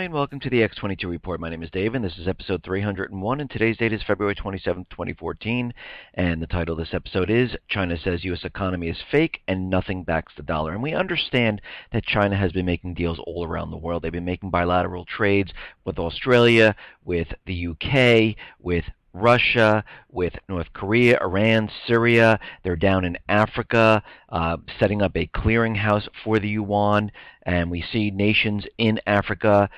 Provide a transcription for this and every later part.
Hi, and welcome to the X22 Report. My name is Dave, and this is episode 301, and today's date is February 27th, 2014, and the title of this episode is China Says U.S. Economy is Fake and Nothing Backs the Dollar. And we understand that China has been making deals all around the world. They've been making bilateral trades with Australia, with the UK, with Russia, with North Korea, Iran, Syria. They're down in Africa, setting up a clearinghouse for the yuan, and we see nations in Africa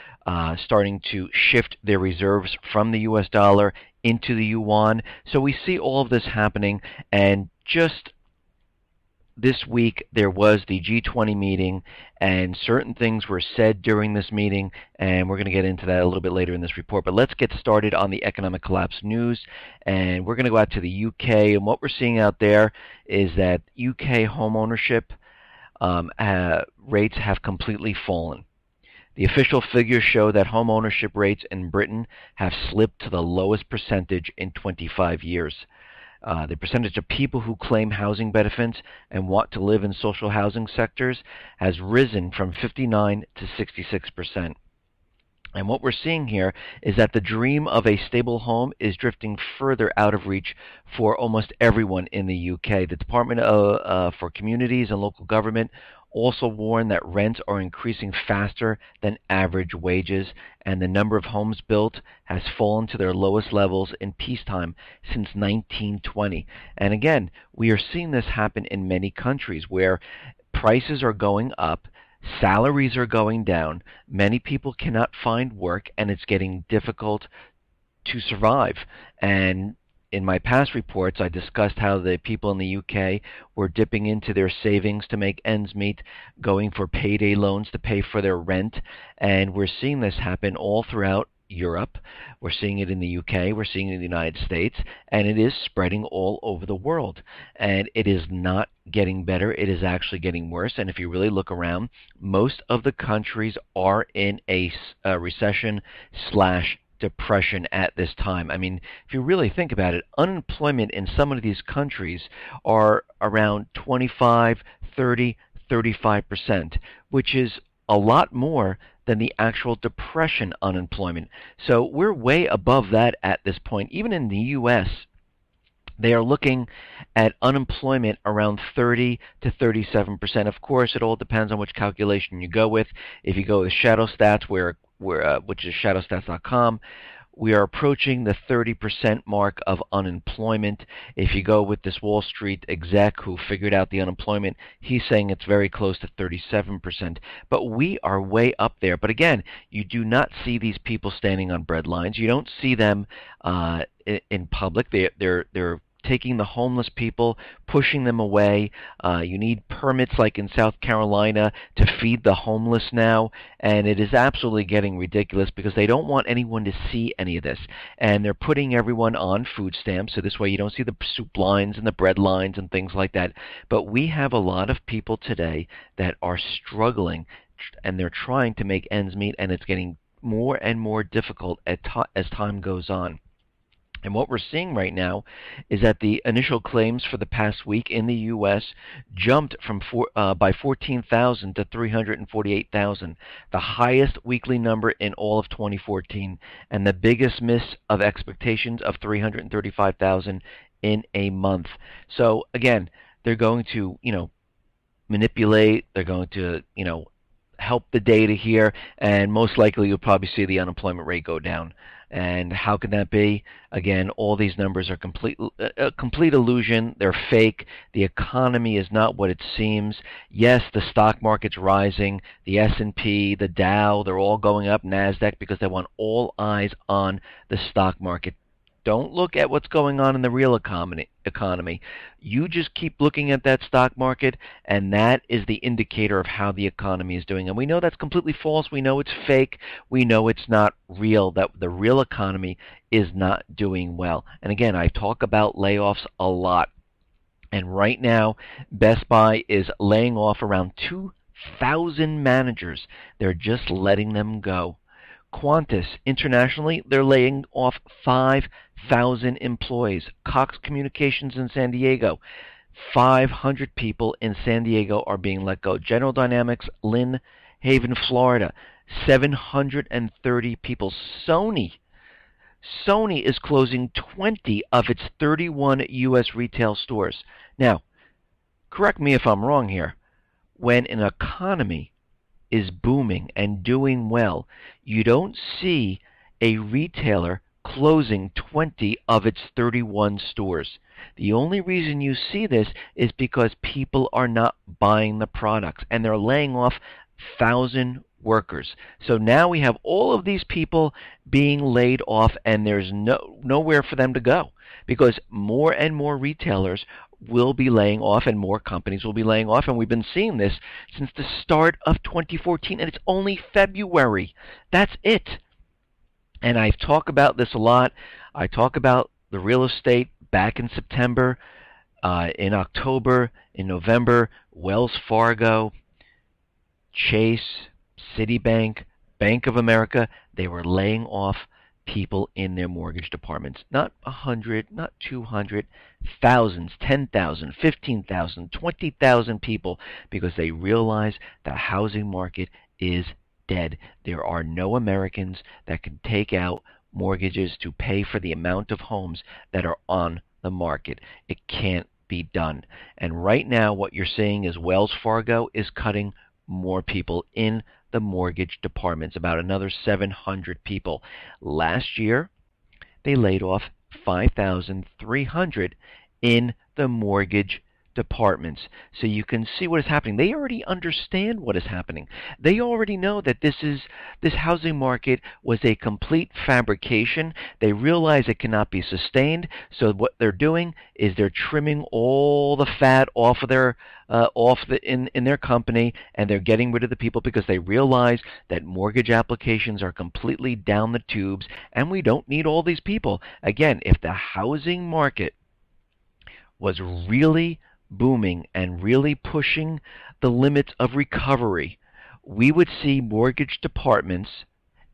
starting to shift their reserves from the US dollar into the yuan. So we see all of this happening, and just this week there was the G20 meeting, and certain things were said during this meeting, and we're going to get into that a little bit later in this report. But let's get started on the economic collapse news, and we're going to go out to the UK, and what we're seeing out there is that UK home ownership rates have completely fallen. The official figures show that home ownership rates in Britain have slipped to the lowest percentage in 25 years. The percentage of people who claim housing benefits and want to live in social housing sectors has risen from 59 to 66%. And what we're seeing here is that the dream of a stable home is drifting further out of reach for almost everyone in the UK. The Department for Communities and Local Government also warned that rents are increasing faster than average wages, and the number of homes built has fallen to their lowest levels in peacetime since 1920. And again, we are seeing this happen in many countries where prices are going up, salaries are going down, many people cannot find work, and it's getting difficult to survive. And in my past reports, I discussed how the people in the UK were dipping into their savings to make ends meet, going for payday loans to pay for their rent, and we're seeing this happen all throughout Europe. We're seeing it in the UK, we're seeing it in the United States, and it is spreading all over the world. And it is not getting better, it is actually getting worse. And if you really look around, most of the countries are in a recession slash depression at this time. I mean, if you really think about it, unemployment in some of these countries are around 25, 30, 35%, which is a lot more than the actual depression unemployment. So we're way above that at this point. Even in the U.S., they are looking at unemployment around 30 to 37%. Of course, it all depends on which calculation you go with. If you go with Shadow Stats, which is shadowstats.com, we are approaching the 30% mark of unemployment. If you go with this Wall Street exec who figured out the unemployment, he's saying it's very close to 37%. But we are way up there. But again, you do not see these people standing on bread lines. You don't see them in public. They're taking the homeless people, pushing them away. You need permits like in South Carolina to feed the homeless now, and it is absolutely getting ridiculous because they don't want anyone to see any of this. And they're putting everyone on food stamps, so this way you don't see the soup lines and the bread lines and things like that. But we have a lot of people today that are struggling, and they're trying to make ends meet, and it's getting more and more difficult as time goes on. And what we're seeing right now is that the initial claims for the past week in the U.S. jumped by 14,000 to 348,000, the highest weekly number in all of 2014, and the biggest miss of expectations of 335,000 in a month. So again, they're going to, manipulate. They're going to, help the data here, and most likely you'll probably see the unemployment rate go down. And how can that be? Again, all these numbers are a complete illusion. They're fake. The economy is not what it seems. Yes, the stock market's rising. The S&P, the Dow, they're all going up, NASDAQ, because they want all eyes on the stock market. Don't look at what's going on in the real economy. You just keep looking at that stock market, and that is the indicator of how the economy is doing. And we know that's completely false. We know it's fake. We know it's not real, that the real economy is not doing well. And again, I talk about layoffs a lot. And right now, Best Buy is laying off around 2,000 managers. They're just letting them go. Qantas, internationally, they're laying off 5,000 employees. Cox Communications in San Diego, 500 people in San Diego are being let go. General Dynamics, Lynn Haven, Florida, 730 people. Sony is closing 20 of its 31 U.S. retail stores. Now, correct me if I'm wrong here. When an economy is booming and doing well, you don't see a retailer closing 20 of its 31 stores. The only reason you see this is because people are not buying the products and they're laying off 1,000 workers. So now we have all of these people being laid off and there's nowhere for them to go because more and more retailers will be laying off and more companies will be laying off, and we've been seeing this since the start of 2014 and it's only February. That's it. And I talk about this a lot. I talk about the real estate back in September, in October, in November, Wells Fargo, Chase, Citibank, Bank of America, they were laying off people in their mortgage departments. Not 100, not 200, thousands, 10,000, 15,000, 20,000 people because they realize the housing market is dead. There are no Americans that can take out mortgages to pay for the amount of homes that are on the market. It can't be done. And right now what you're seeing is Wells Fargo is cutting more people in the mortgage departments, about another 700 people. Last year, they laid off 5,300 in the mortgage departments. So you can see what is happening. They already understand what is happening. They already know that this housing market was a complete fabrication. They realize it cannot be sustained. So what they're doing is they're trimming all the fat off of their in their company, and they're getting rid of the people because they realize that mortgage applications are completely down the tubes, and we don't need all these people. Again, if the housing market was really booming and really pushing the limits of recovery, we would see mortgage departments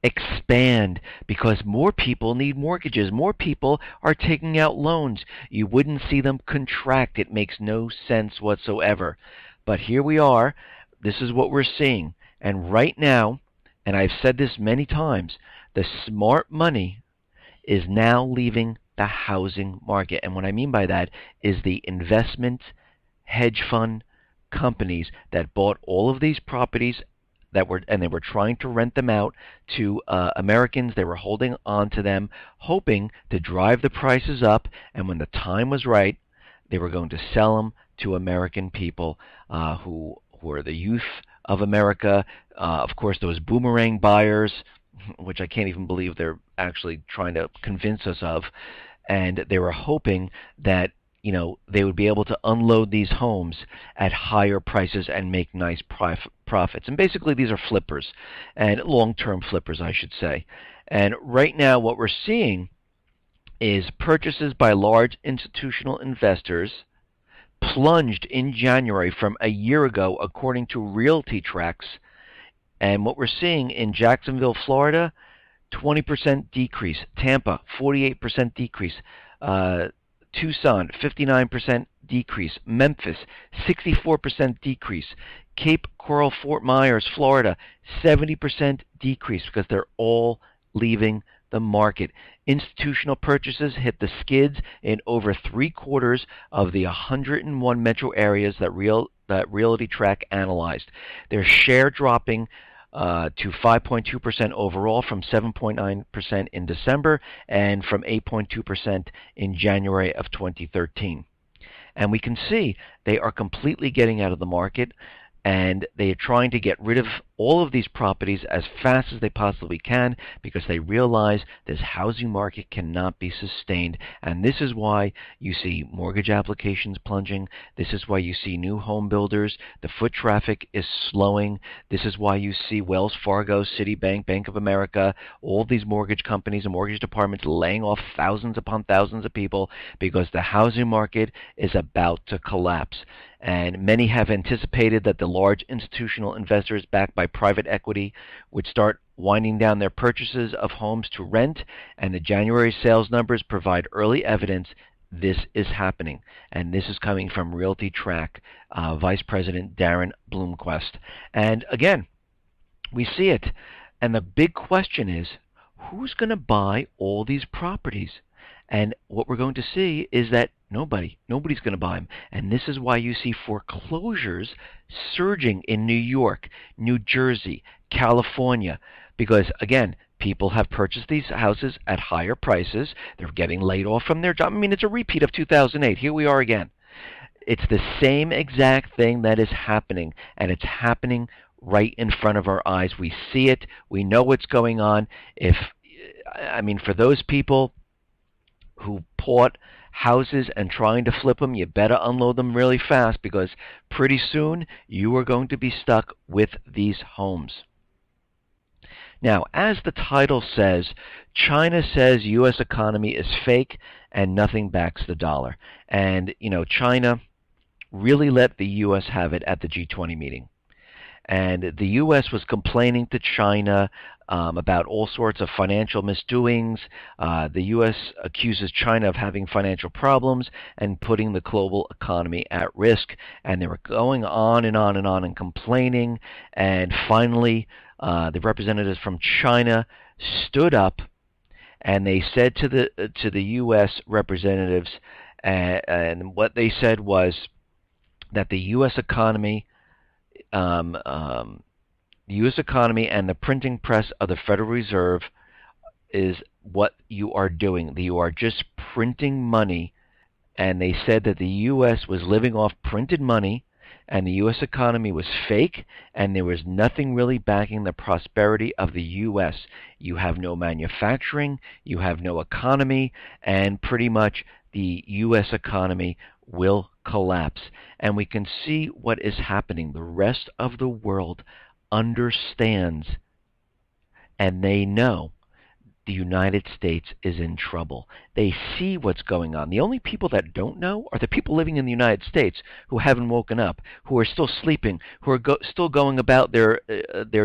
expand because more people need mortgages. More people are taking out loans. You wouldn't see them contract. It makes no sense whatsoever. But here we are. This is what we're seeing. And right now, and I've said this many times, the smart money is now leaving the housing market. And what I mean by that is the investment hedge fund companies that bought all of these properties they were trying to rent them out to Americans. They were holding on to them, hoping to drive the prices up, and when the time was right, they were going to sell them to American people who are the youth of America. Of course, those boomerang buyers, which I can't even believe they're actually trying to convince us of, and they were hoping that they would be able to unload these homes at higher prices and make nice profits. And basically these are flippers, and long-term flippers, I should say. And right now what we're seeing is purchases by large institutional investors plunged in January from a year ago, according to Realty Tracks. And what we're seeing in Jacksonville, Florida, 20% decrease. Tampa, 48% decrease. Tucson, 59% decrease. Memphis, 64% decrease. Cape Coral, Fort Myers, Florida, 70% decrease because they're all leaving the market. Institutional purchases hit the skids in over 3/4 of the 101 metro areas that Realty Track analyzed. Their share dropping to 5.2% overall from 7.9% in December and from 8.2% in January of 2013. And we can see they are completely getting out of the market, and they are trying to get rid of all of these properties as fast as they possibly can because they realize this housing market cannot be sustained. And this is why you see mortgage applications plunging. This is why you see new home builders. The foot traffic is slowing. This is why you see Wells Fargo, Citibank, Bank of America, all these mortgage companies and mortgage departments laying off thousands upon thousands of people because the housing market is about to collapse. And many have anticipated that the large institutional investors backed by private equity would start winding down their purchases of homes to rent, and the January sales numbers provide early evidence this is happening. And this is coming from Realty Track, Vice President Darren Bloomquist. And again, we see it. And the big question is, who's going to buy all these properties? And what we're going to see is that nobody's going to buy them. And this is why you see foreclosures surging in New York, New Jersey, California, because, again, people have purchased these houses at higher prices. They're getting laid off from their job. I mean, it's a repeat of 2008. Here we are again. It's the same exact thing that is happening, and it's happening right in front of our eyes. We see it. We know what's going on. For those people who bought houses and trying to flip them, you better unload them really fast, because pretty soon you are going to be stuck with these homes. Now, as the title says, China says U.S. economy is fake and nothing backs the dollar. And, China really let the U.S. have it at the G20 meeting. And the U.S. was complaining to China about all sorts of financial misdoings. The U.S. accuses China of having financial problems and putting the global economy at risk. And they were going on and on and on and complaining. And finally, the representatives from China stood up, and they said to the U.S. representatives, and what they said was that the U.S. economy, and the printing press of the Federal Reserve is what you are doing. You are just printing money, and they said that the U.S. was living off printed money, and the U.S. economy was fake, and there was nothing really backing the prosperity of the U.S. You have no manufacturing, you have no economy, and pretty much the U.S. economy will collapse. And we can see what is happening. The rest of the world understands, and they know the United States is in trouble. They see what's going on. The only people that don't know are the people living in the United States who haven't woken up, who are still sleeping, who are still going about their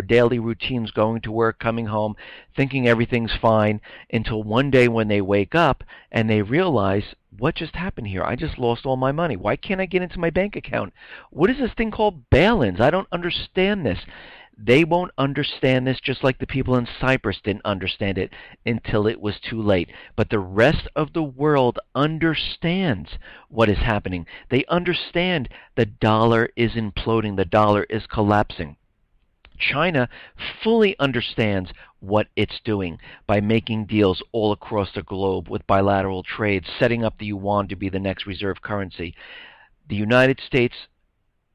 daily routines, going to work, coming home, thinking everything's fine, until one day when they wake up and they realize, what just happened here? I just lost all my money. Why can't I get into my bank account? What is this thing called bail-ins? I don't understand this. They won't understand this, just like the people in Cyprus didn't understand it until it was too late. But the rest of the world understands what is happening. They understand the dollar is imploding. The dollar is collapsing. China fully understands what it's doing by making deals all across the globe with bilateral trade, setting up the yuan to be the next reserve currency. The United States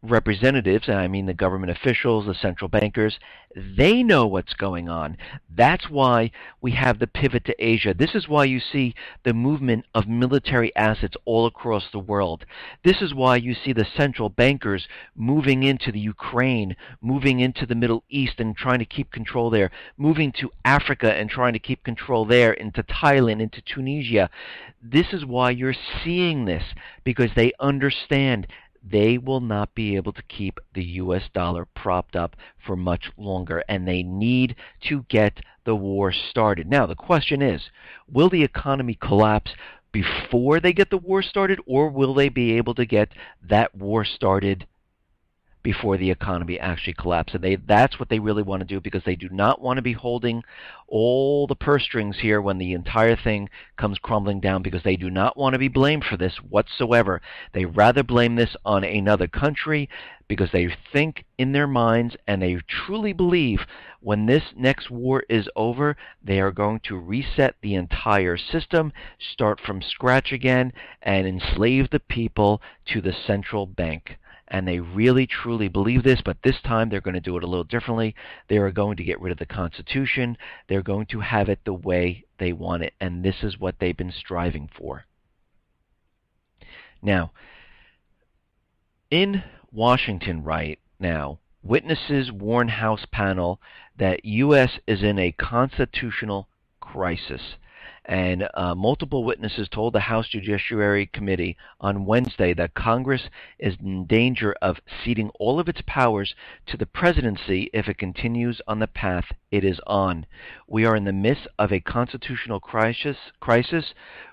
representatives, and I mean the government officials, the central bankers, they know what's going on. That's why we have the pivot to Asia. This is why you see the movement of military assets all across the world. This is why you see the central bankers moving into the Ukraine, moving into the Middle East and trying to keep control there, moving to Africa and trying to keep control there, into Thailand, into Tunisia. This is why you're seeing this, because they understand they will not be able to keep the U.S. dollar propped up for much longer, and they need to get the war started. Now, the question is, will the economy collapse before they get the war started, or will they be able to get that war started before the economy actually collapses? And that's what they really want to do, because they do not want to be holding all the purse strings here when the entire thing comes crumbling down, because they do not want to be blamed for this whatsoever. They rather blame this on another country, because they think in their minds, and they truly believe, when this next war is over, they are going to reset the entire system, start from scratch again, and enslave the people to the central bank. And they really, truly believe this, but this time they're going to do it a little differently. They are going to get rid of the Constitution. They're going to have it the way they want it, and this is what they've been striving for. Now, in Washington right now, witnesses warn House panel that U.S. is in a constitutional crisis. And multiple witnesses told the House Judiciary Committee on Wednesday that Congress is in danger of ceding all of its powers to the presidency if it continues on the path it is on. We are in the midst of a constitutional crisis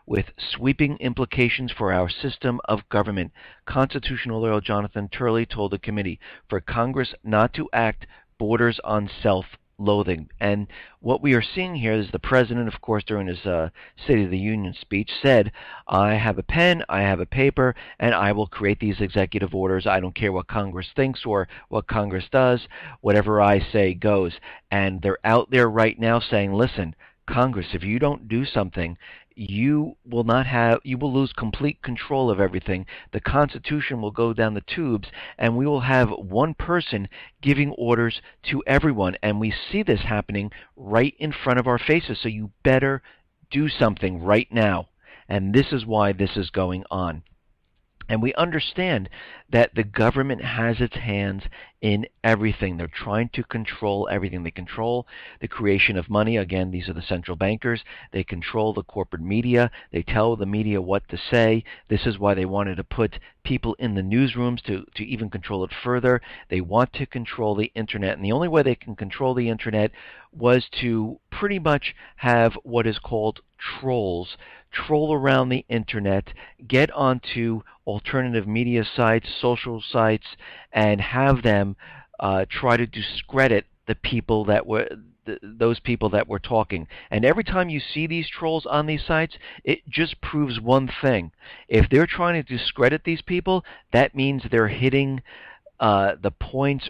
with sweeping implications for our system of government, constitutional lawyer Jonathan Turley told the committee. For Congress not to act borders on self self-loathing. And what we are seeing here is the president, of course, during his State of the Union speech said, I have a pen, I have a paper, and I will create these executive orders. I don't care what Congress thinks or what Congress does. Whatever I say goes. And they're out there right now saying, listen, Congress, if you don't do something, you will lose complete control of everything. The Constitution will go down the tubes, and we will have one person giving orders to everyone. And we see this happening right in front of our faces. So you better do something right now. And this is why this is going on. And we understand that the government has its hands in everything. They're trying to control everything. They control the creation of money. Again, these are the central bankers. They control the corporate media. They tell the media what to say. This is why they wanted to put people in the newsrooms to even control it further. They want to control the internet. And the only way they can control the internet was to pretty much have what is called trolls troll around the internet, get onto alternative media sites, social sites, and have them try to discredit the people that were those people that were talking. And every time you see these trolls on these sites, it just proves one thing. If they're trying to discredit these people, that means they're hitting the points,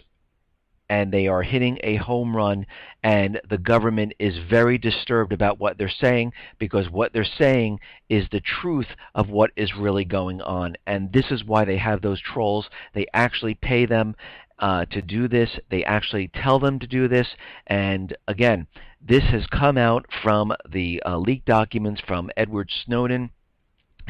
and they are hitting a home run, and the government is very disturbed about what they're saying, because what they're saying is the truth of what is really going on. And this is why they have those trolls. They actually pay them to do this. They actually tell them to do this. And again, this has come out from the leaked documents from Edward Snowden.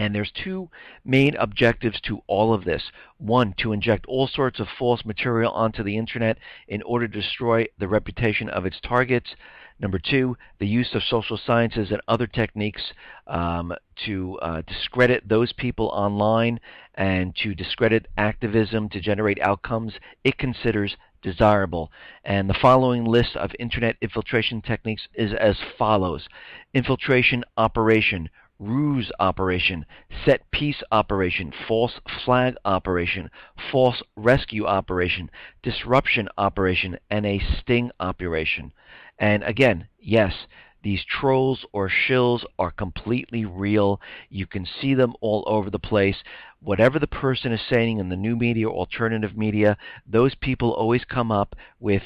And there's two main objectives to all of this. One, to inject all sorts of false material onto the internet in order to destroy the reputation of its targets. Number two, the use of social sciences and other techniques to discredit those people online and to discredit activism to generate outcomes it considers desirable. And the following list of internet infiltration techniques is as follows. Infiltration operation, ruse operation, set piece operation, false flag operation, false rescue operation, disruption operation, and a sting operation. And again, yes, these trolls or shills are completely real. You can see them all over the place. Whatever the person is saying in the new media or alternative media, those people always come up with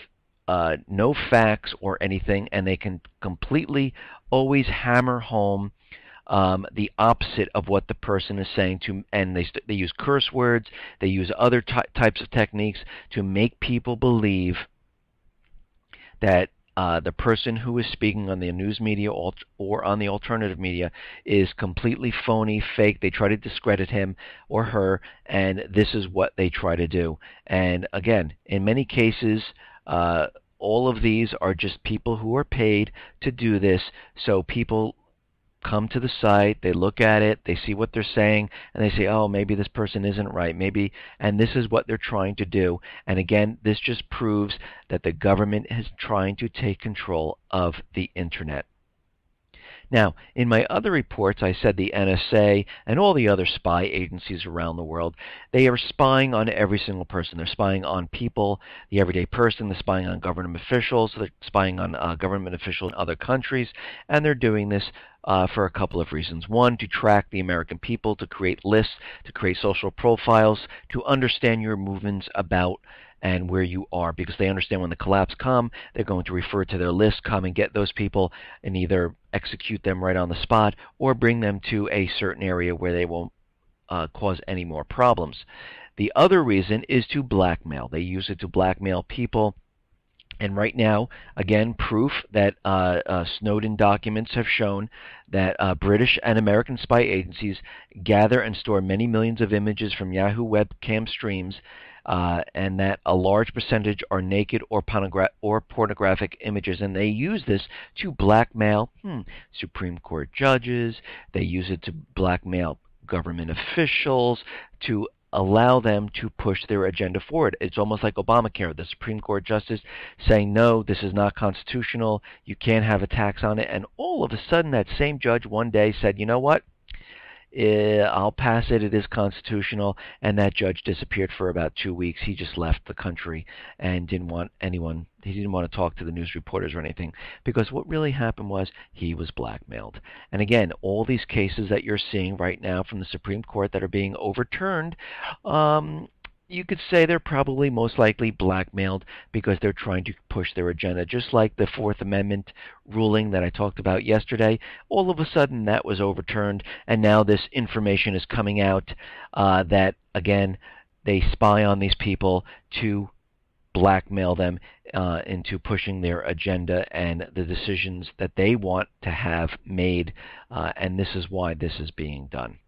no facts or anything, and they can completely always hammer home the opposite of what the person is saying, and they use curse words, they use other types of techniques to make people believe that the person who is speaking on the news media or on the alternative media is completely phony, fake. They try to discredit him or her, and this is what they try to do. And again, in many cases, all of these are just people who are paid to do this, so people come to the site, they look at it, they see what they're saying, and they say, oh, maybe this person isn't right, maybe, and this is what they're trying to do. And again, this just proves that the government is trying to take control of the internet. Now, in my other reports, I said the NSA and all the other spy agencies around the world, they are spying on every single person. They're spying on people, the everyday person. They're spying on government officials. They're spying on government officials in other countries. And they're doing this for a couple of reasons. One, to track the American people, to create lists, to create social profiles, to understand your movements about and where you are, because they understand when the collapse come, they're going to refer to their list, come and get those people and either execute them right on the spot or bring them to a certain area where they won't cause any more problems. The other reason is to blackmail. They use it to blackmail people. And right now, again, proof that Snowden documents have shown that British and American spy agencies gather and store many millions of images from Yahoo webcam streams, and that a large percentage are naked or pornographic images. And they use this to blackmail Supreme Court judges. They use it to blackmail government officials, to allow them to push their agenda forward. It's almost like Obamacare, the Supreme Court justice saying, no, this is not constitutional, you can't have a tax on it. And all of a sudden, that same judge one day said, you know what? I'll pass it. It is constitutional. And that judge disappeared for about 2 weeks. He just left the country and didn't want anyone. He didn't want to talk to the news reporters or anything, because what really happened was he was blackmailed. And again, all these cases that you're seeing right now from the Supreme Court that are being overturned, you could say they're probably most likely blackmailed because they're trying to push their agenda. Just like the Fourth Amendment ruling that I talked about yesterday, all of a sudden that was overturned, and now this information is coming out that, again, they spy on these people to blackmail them into pushing their agenda and the decisions that they want to have made, and this is why this is being done.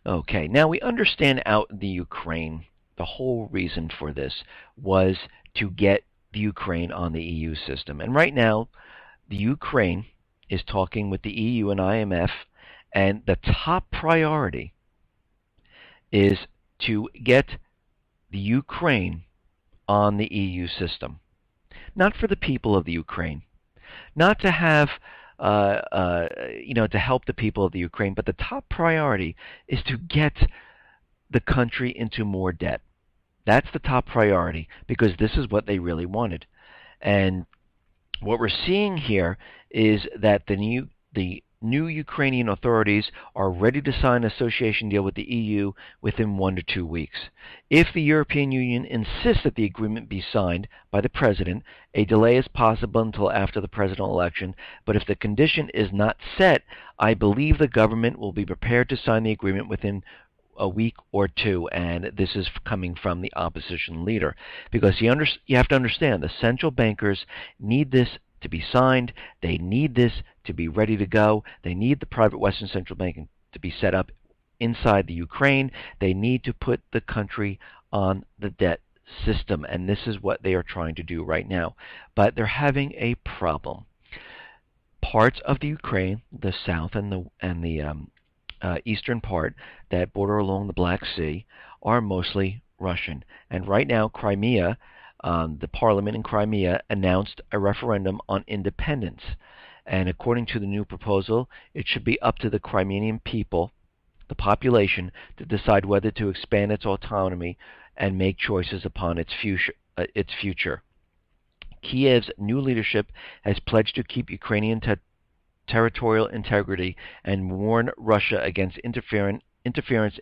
Okay, now we understand out in the Ukraine, the whole reason for this was to get the Ukraine on the EU system. And right now, the Ukraine is talking with the EU and IMF, and the top priority is to get the Ukraine on the EU system. Not for the people of the Ukraine, not to have to help the people of the Ukraine, but the top priority is to get the country into more debt. That's the top priority, because this is what they really wanted. And what we're seeing here is that the new Ukrainian authorities are ready to sign an association deal with the EU within 1 to 2 weeks. If the European Union insists that the agreement be signed by the president, a delay is possible until after the presidential election, but if the condition is not set, I believe the government will be prepared to sign the agreement within a week or two. And this is coming from the opposition leader, because you have to understand, the central bankers need this to be signed. They need this to be ready to go. They need the private Western Central Bank to be set up inside the Ukraine. They need to put the country on the debt system, and this is what they are trying to do right now. But they're having a problem. Parts of the Ukraine, the south and the eastern part that border along the Black Sea, are mostly Russian. And right now, Crimea, the parliament in Crimea announced a referendum on independence. And according to the new proposal, it should be up to the Crimean people, the population, to decide whether to expand its autonomy and make choices upon its future. Kiev's new leadership has pledged to keep Ukrainian territorial integrity and warn Russia against interference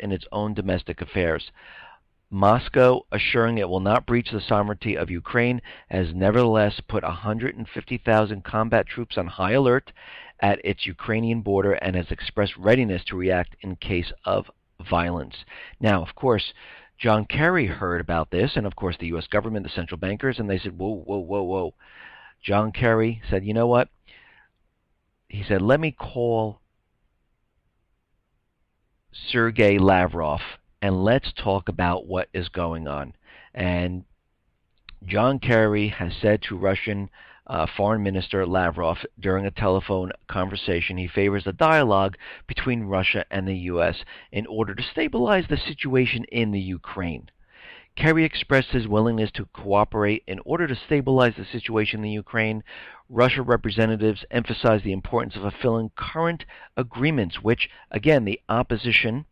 in its own domestic affairs. Moscow, assuring it will not breach the sovereignty of Ukraine, has nevertheless put 150,000 combat troops on high alert at its Ukrainian border and has expressed readiness to react in case of violence. Now, of course, John Kerry heard about this, and of course the U.S. government, the central bankers, and they said, whoa, whoa, whoa, whoa. John Kerry said, you know what? He said, let me call Sergei Lavrov and let's talk about what is going on. And John Kerry has said to Russian Foreign Minister Lavrov during a telephone conversation he favors a dialogue between Russia and the U.S. in order to stabilize the situation in the Ukraine. Kerry expressed his willingness to cooperate in order to stabilize the situation in the Ukraine. Russia representatives emphasized the importance of fulfilling current agreements, which, again, the opposition,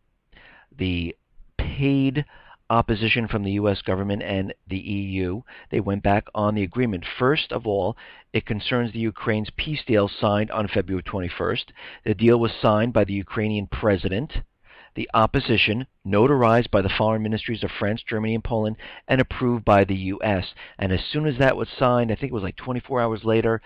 the paid opposition from the U.S. government and the EU, they went back on the agreement. First of all, it concerns the Ukraine's peace deal signed on February 21st. The deal was signed by the Ukrainian president, the opposition, notarized by the foreign ministries of France, Germany, and Poland, and approved by the U.S. And as soon as that was signed, I think it was like 24 hours later,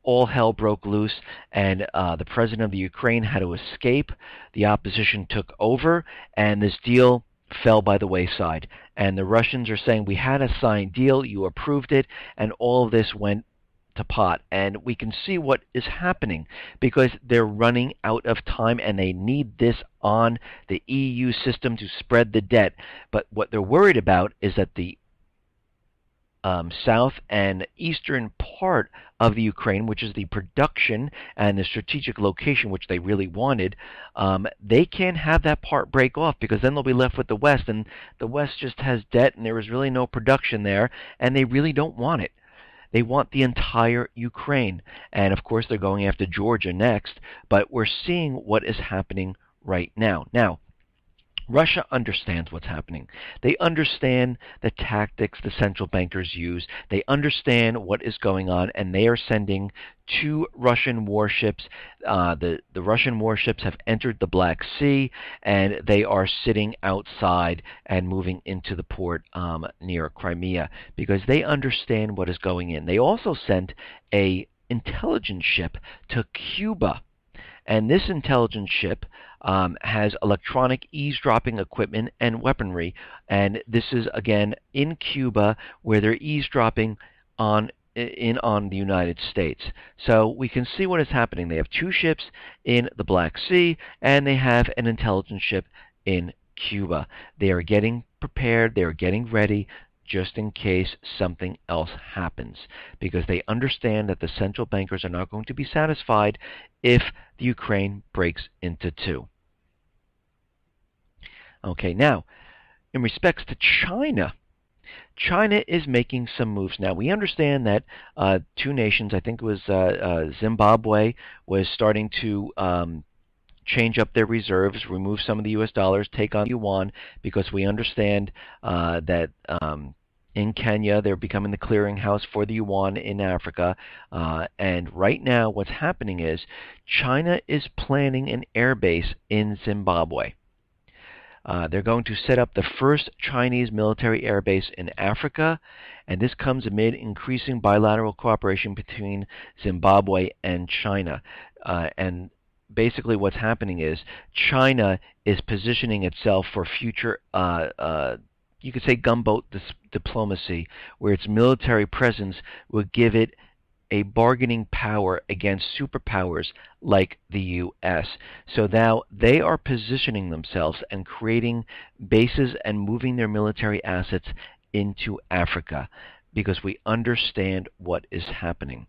all hell broke loose, and the president of the Ukraine had to escape. The opposition took over, and this deal fell by the wayside. And the Russians are saying, we had a signed deal, you approved it, and all of this went to pot. And we can see what is happening because they're running out of time and they need this on the EU system to spread the debt. But what they're worried about is that the south and eastern part of the Ukraine, which is the production and the strategic location which they really wanted, they can't have that part break off, because then they'll be left with the West, and the West just has debt and there is really no production there, and they really don't want it. They want the entire Ukraine. And of course, they're going after Georgia next, but we're seeing what is happening right now. Now, Russia understands what's happening. They understand the tactics the central bankers use. They understand what is going on, and they are sending two Russian warships. The Russian warships have entered the Black Sea, and they are sitting outside and moving into the port near Crimea because they understand what is going in. They also sent a intelligence ship to Cuba, and this intelligence ship has electronic eavesdropping equipment and weaponry. And this is, again, in Cuba, where they're eavesdropping on the United States. So we can see what is happening. They have two ships in the Black Sea, and they have an intelligence ship in Cuba. They are getting prepared. They are getting ready just in case something else happens, because they understand that the central bankers are not going to be satisfied if the Ukraine breaks into two. Okay, now, in respects to China, China is making some moves. Now, we understand that two nations, I think it was Zimbabwe, was starting to change up their reserves, remove some of the U.S. dollars, take on the yuan, because we understand that in Kenya they're becoming the clearinghouse for the yuan in Africa. And right now what's happening is China is planning an air base in Zimbabwe. They're going to set up the first Chinese military air base in Africa, and this comes amid increasing bilateral cooperation between Zimbabwe and China. And basically what's happening is China is positioning itself for future, you could say, gunboat diplomacy, where its military presence will give it a bargaining power against superpowers like the U.S. So now they are positioning themselves and creating bases and moving their military assets into Africa because we understand what is happening.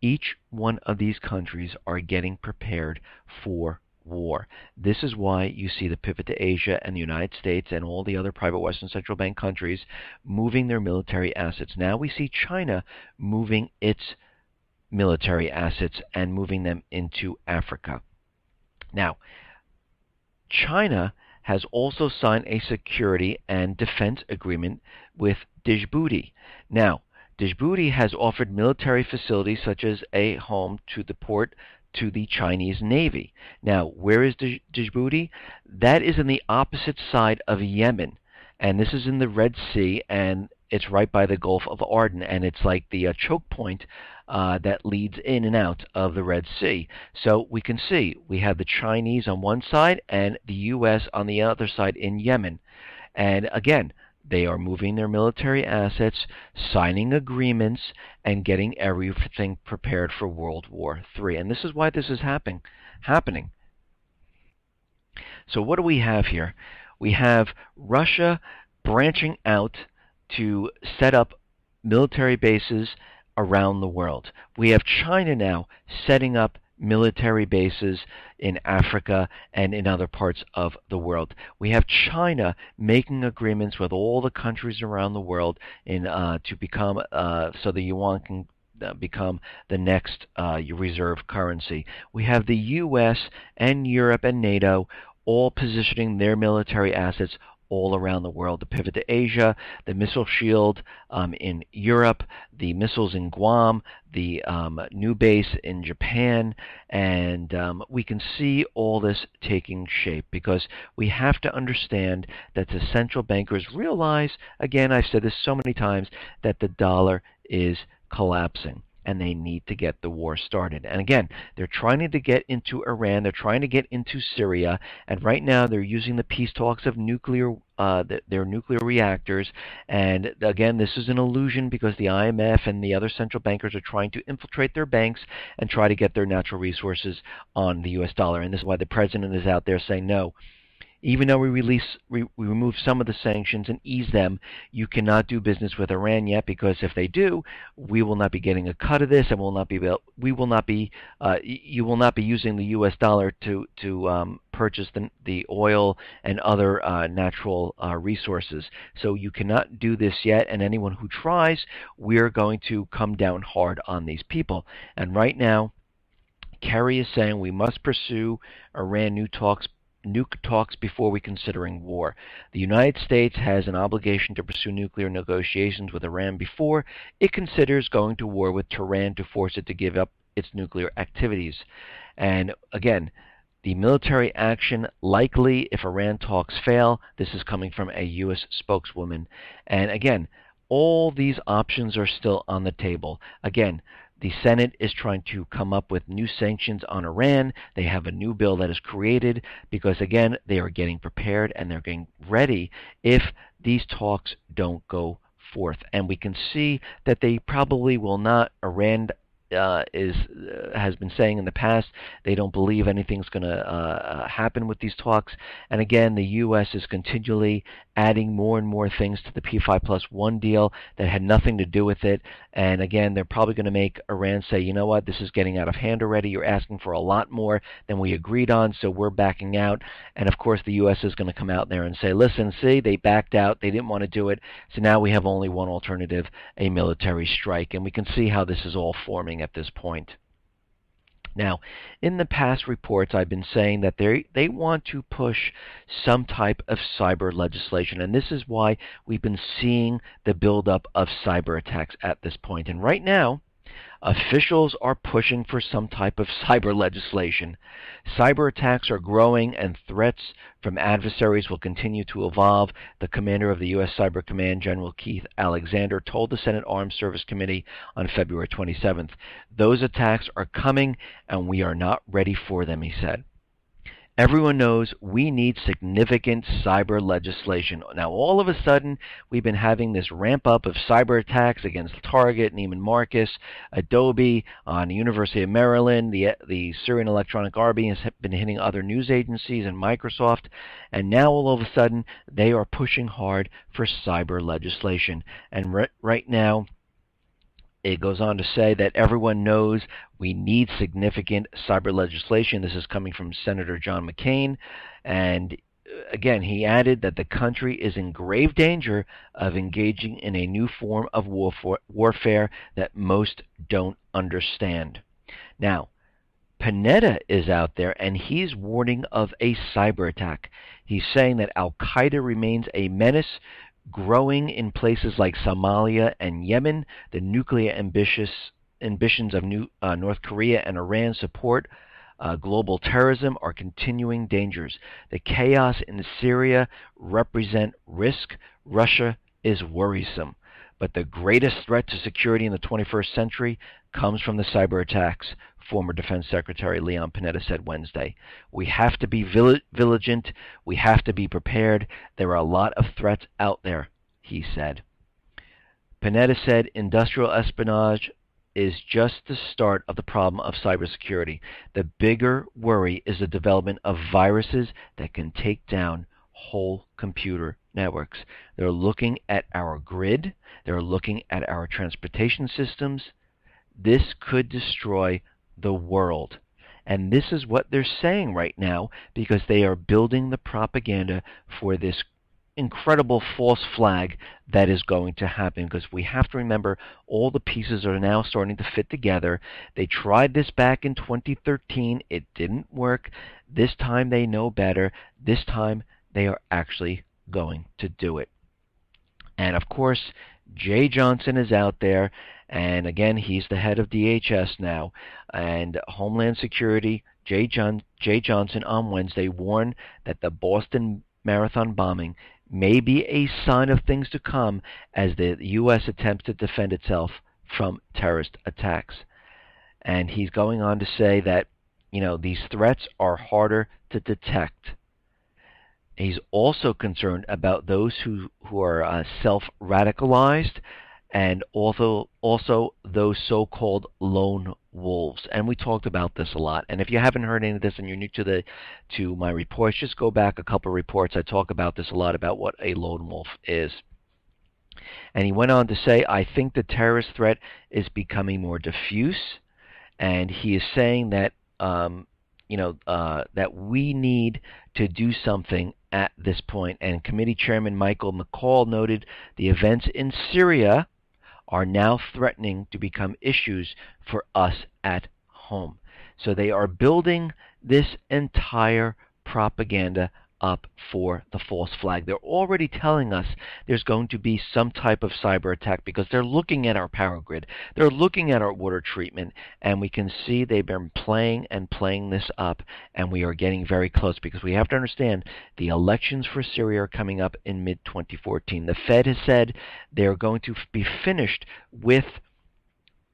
Each one of these countries are getting prepared for war. This is why you see the pivot to Asia and the United States and all the other private Western central bank countries moving their military assets. Now we see China moving its military assets and moving them into Africa. Now, China has also signed a security and defense agreement with Djibouti. Now, Djibouti has offered military facilities such as a home to the port to the Chinese Navy. Now, where is Djibouti? That is on the opposite side of Yemen, and this is in the Red Sea, and it's right by the Gulf of Aden, and it's like the choke point that leads in and out of the Red Sea. So we can see we have the Chinese on one side and the U.S. on the other side in Yemen. And again, they are moving their military assets, signing agreements, and getting everything prepared for World War III. And this is why this is happening. So what do we have here? We have Russia branching out to set up military bases around the world. We have China now setting up military bases in Africa and in other parts of the world. We have China making agreements with all the countries around the world to become so the yuan can become the next reserve currency. We have the U.S. and Europe and NATO all positioning their military assets all around the world. The pivot to Asia, the missile shield in Europe, the missiles in Guam, the new base in Japan, and we can see all this taking shape because we have to understand that the central bankers realize, again, I've said this so many times, that the dollar is collapsing. And they need to get the war started. And again, they're trying to get into Iran. They're trying to get into Syria. And right now, they're using the peace talks of their nuclear reactors. And again, this is an illusion because the IMF and the other central bankers are trying to infiltrate their banks and try to get their natural resources on the U.S. dollar. And this is why the president is out there saying, no, Even though we remove some of the sanctions and ease them, you cannot do business with Iran yet, because if they do, we will not be getting a cut of this, and we will not be you will not be using the U.S. dollar to purchase the oil and other natural resources. So you cannot do this yet, and anyone who tries, we're going to come down hard on these people. And right now, Kerry is saying we must pursue Iran nuke talks before we considering war. The United States has an obligation to pursue nuclear negotiations with Iran before it considers going to war with Tehran to force it to give up its nuclear activities. And again, the military action likely if Iran talks fail. This is coming from a U.S. spokeswoman. And again, all these options are still on the table. Again, the Senate is trying to come up with new sanctions on Iran. They have a new bill that is created because, again, they are getting prepared and they're getting ready if these talks don't go forth. And we can see that they probably will not. Iran has been saying in the past they don't believe anything's going to happen with these talks. And again, the U.S. is continually adding more and more things to the P5+1 deal that had nothing to do with it. And again, they're probably going to make Iran say, you know what, this is getting out of hand already. You're asking for a lot more than we agreed on, so we're backing out. And of course, the U.S. is going to come out there and say, listen, see, they backed out. They didn't want to do it. So now we have only one alternative, a military strike. And we can see how this is all forming at this point. Now, in the past reports, I've been saying that they want to push some type of cyber legislation, and this is why we've been seeing the buildup of cyber attacks at this point. And right now, officials are pushing for some type of cyber legislation. Cyber attacks are growing and threats from adversaries will continue to evolve. The commander of the U.S. Cyber Command, General Keith Alexander, told the Senate Armed Services Committee on February 27th, those attacks are coming and we are not ready for them, he said. Everyone knows we need significant cyber legislation. Now, all of a sudden, we've been having this ramp up of cyber attacks against Target, Neiman Marcus, Adobe, on the University of Maryland. The Syrian Electronic Army has been hitting other news agencies and Microsoft. And now, all of a sudden, they are pushing hard for cyber legislation. And right now, it goes on to say that everyone knows we need significant cyber legislation. This is coming from Senator John McCain. And again, he added that the country is in grave danger of engaging in a new form of warfare that most don't understand. Now, Panetta is out there, and he's warning of a cyber attack. He's saying that Al-Qaeda remains a menace, growing in places like Somalia and Yemen. The nuclear ambitions of North Korea and Iran support global terrorism are continuing dangers. The chaos in Syria represent risk. Russia is worrisome. But the greatest threat to security in the 21st century comes from the cyber attacks, former Defense Secretary Leon Panetta said Wednesday. We have to be vigilant. We have to be prepared. There are a lot of threats out there, he said. Panetta said industrial espionage is just the start of the problem of cybersecurity. The bigger worry is the development of viruses that can take down whole computer networks. They're looking at our grid. They're looking at our transportation systems. This could destroy the world. And this is what they're saying right now because they are building the propaganda for this incredible false flag that is going to happen, because we have to remember all the pieces are now starting to fit together. They tried this back in 2013. It didn't work. This time they know better. This time they are actually going to do it. And of course, Jay Johnson is out there, and again, he's the head of DHS now, and Homeland Security. Jay Johnson on Wednesday warned that the Boston Marathon bombing may be a sign of things to come as the U.S. attempts to defend itself from terrorist attacks. And he's going on to say that, these threats are harder to detect. He's also concerned about those who are self-radicalized, and also those so-called lone wolves. And we talked about this a lot. And if you haven't heard any of this and you're new to my reports, just go back a couple of reports. I talk about this a lot about what a lone wolf is. And he went on to say, I think the terrorist threat is becoming more diffuse, and he is saying that that we need to do something at this point. And Committee Chairman Michael McCall noted the events in Syria are now threatening to become issues for us at home. So they are building this entire propaganda up for the false flag. They're already telling us there's going to be some type of cyber attack because they're looking at our power grid. They're looking at our water treatment, and we can see they've been playing and playing this up, and we are getting very close because we have to understand the elections for Syria are coming up in mid-2014. The Fed has said they're going to be finished with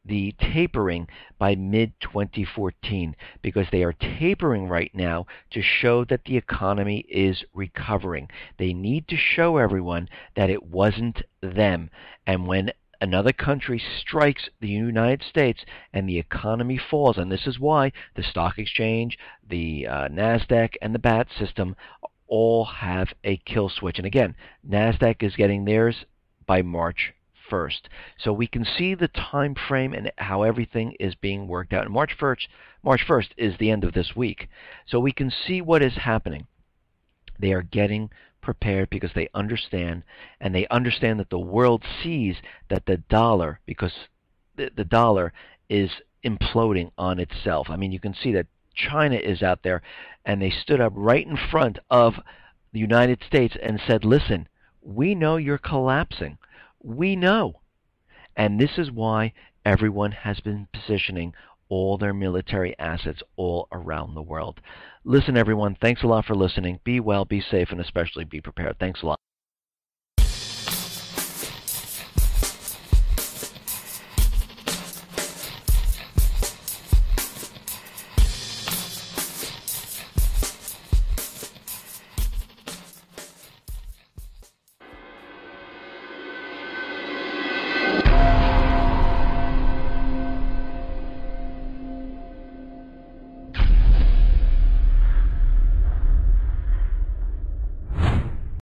the tapering by mid-2014 because they are tapering right now to show that the economy is recovering. They need to show everyone that it wasn't them. And when another country strikes the United States and the economy falls, and this is why the stock exchange, the NASDAQ, and the BAT system all have a kill switch. And again, NASDAQ is getting theirs by March 1st. So we can see the time frame and how everything is being worked out. And March 1st is the end of this week. So we can see what is happening. They are getting prepared because they understand, and they understand that the world sees that the dollar, because the dollar is imploding on itself. I mean, you can see that China is out there, and they stood up right in front of the United States and said, listen, we know you're collapsing. We know. And this is why everyone has been positioning all their military assets all around the world. Listen, everyone, thanks a lot for listening. Be well, be safe, and especially be prepared. Thanks a lot.